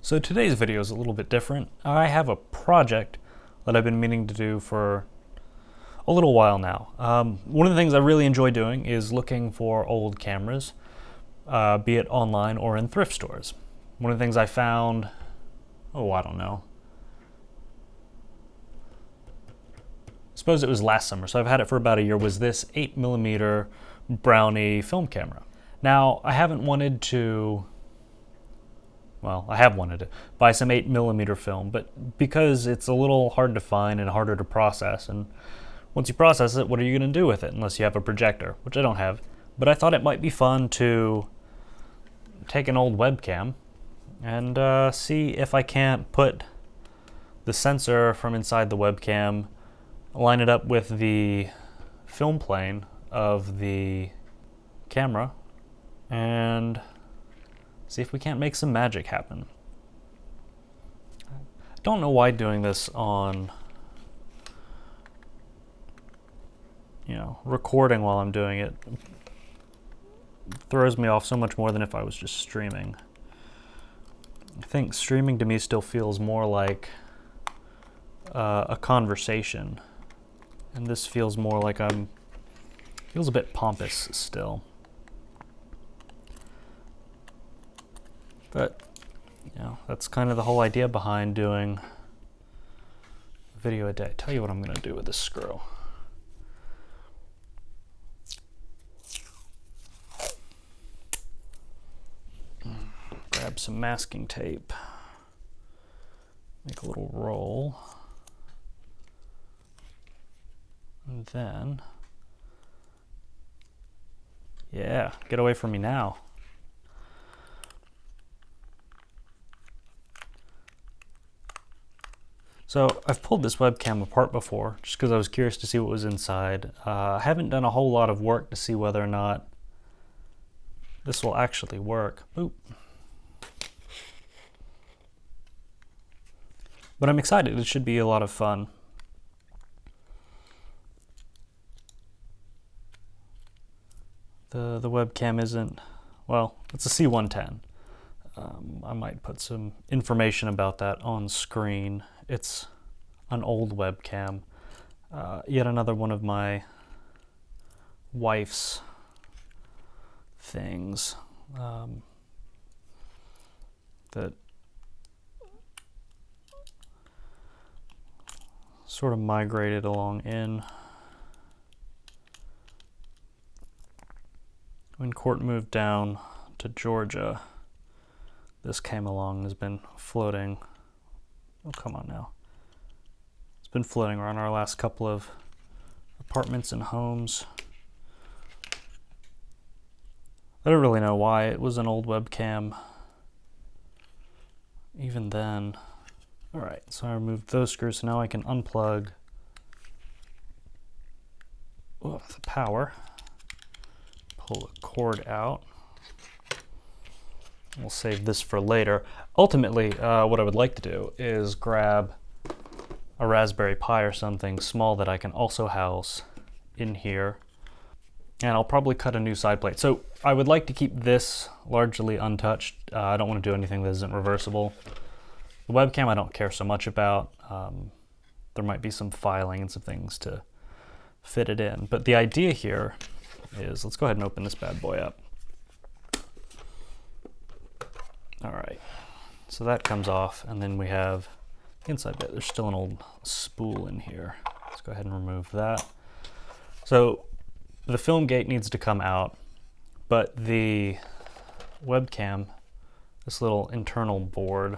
So today's video is a little bit different. I have a project that I've been meaning to do for a little while now. One of the things I really enjoy doing is looking for old cameras, be it online or in thrift stores. One of the things I found, I don't know. I suppose it was last summer, so I've had it for about a year, was this 8mm Brownie film camera. Now, I have wanted to buy some 8mm film, but because it's a little hard to find and harder to process, and once you process it, what are you going to do with it unless you have a projector, which I don't have. But I thought it might be fun to take an old webcam and see if I can't put the sensor from inside the webcam, line it up with the film plane of the camera, and see if we can't make some magic happen. I don't know why doing this on, recording while I'm doing it throws me off so much more than if I was just streaming. I think streaming to me still feels more like a conversation, and this feels more like feels a bit pompous still. But, that's kind of the whole idea behind doing a video a day. Tell you what I'm going to do with this screw. Grab some masking tape. Make a little roll. And then, yeah, get away from me now. So I've pulled this webcam apart before just because I was curious to see what was inside. I haven't done a whole lot of work to see whether or not this will actually work. Boop. But I'm excited. It should be a lot of fun. The webcam isn't, it's a C110. I might put some information about that on screen. It's an old webcam. Yet another one of my wife's things that sort of migrated along in. When Court moved down to Georgia, this came along and has been floating. Oh, come on now. It's been floating around our last couple of apartments and homes. I don't really know why. It was an old webcam even then. All right, so I removed those screws, so now I can unplug the power, pull the cord out. We'll save this for later. Ultimately, what I would like to do is grab a Raspberry Pi or something small that I can also house in here, and I'll probably cut a new side plate. So I would like to keep this largely untouched. I don't want to do anything that isn't reversible. The webcam I don't care so much about. There might be some filing and some things to fit it in. But the idea here is, let's go ahead and open this bad boy up. All right, so that comes off, and then we have the inside bit. There's still an old spool in here. Let's go ahead and remove that. So the film gate needs to come out, but the webcam, this little internal board,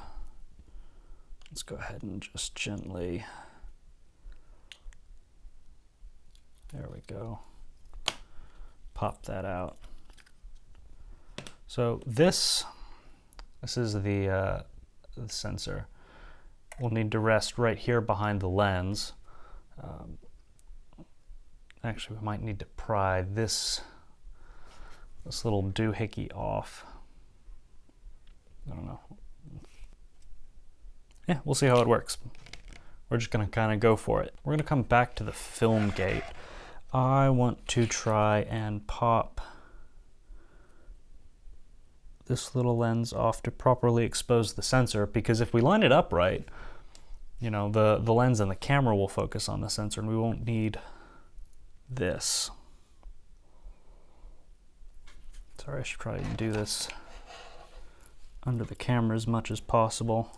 let's go ahead and just gently, there we go, pop that out. So this is the sensor. We'll need to rest right here behind the lens. Actually, we might need to pry this little doohickey off. I don't know. Yeah, we'll see how it works. We're just gonna kind of go for it. We're gonna come back to the film gate. I want to try and pop this little lens off to properly expose the sensor, because if we line it up right, you know, the lens and the camera will focus on the sensor and we won't need this. Sorry, I should try and do this under the camera as much as possible.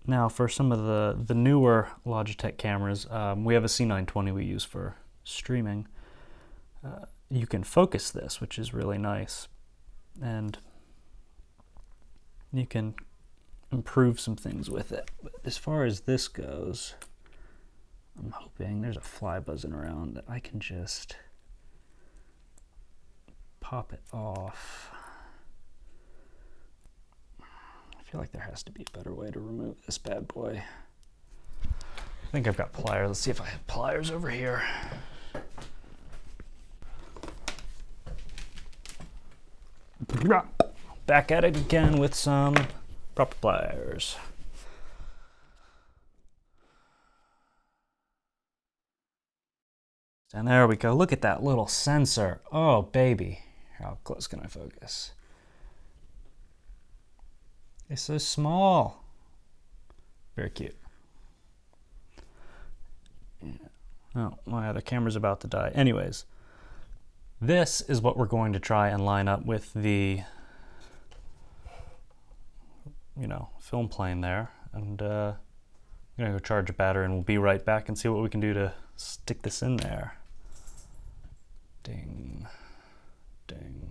Now for some of the newer Logitech cameras, we have a C920 we use for streaming. You can focus this, which is really nice, and you can improve some things with it. But as far as this goes, I'm hoping there's a fly buzzing around that I can just pop it off. I feel like there has to be a better way to remove this bad boy. I think I've got pliers. Let's see if I have pliers over here. Back at it again with some proper pliers. And there we go. Look at that little sensor. Oh, baby. How close can I focus? It's so small. Very cute. Yeah. Oh, my other camera's about to die. Anyways, this is what we're going to try and line up with the, you know, film plane there. And I'm gonna go charge a battery and we'll be right back and see what we can do to stick this in there. Ding, ding.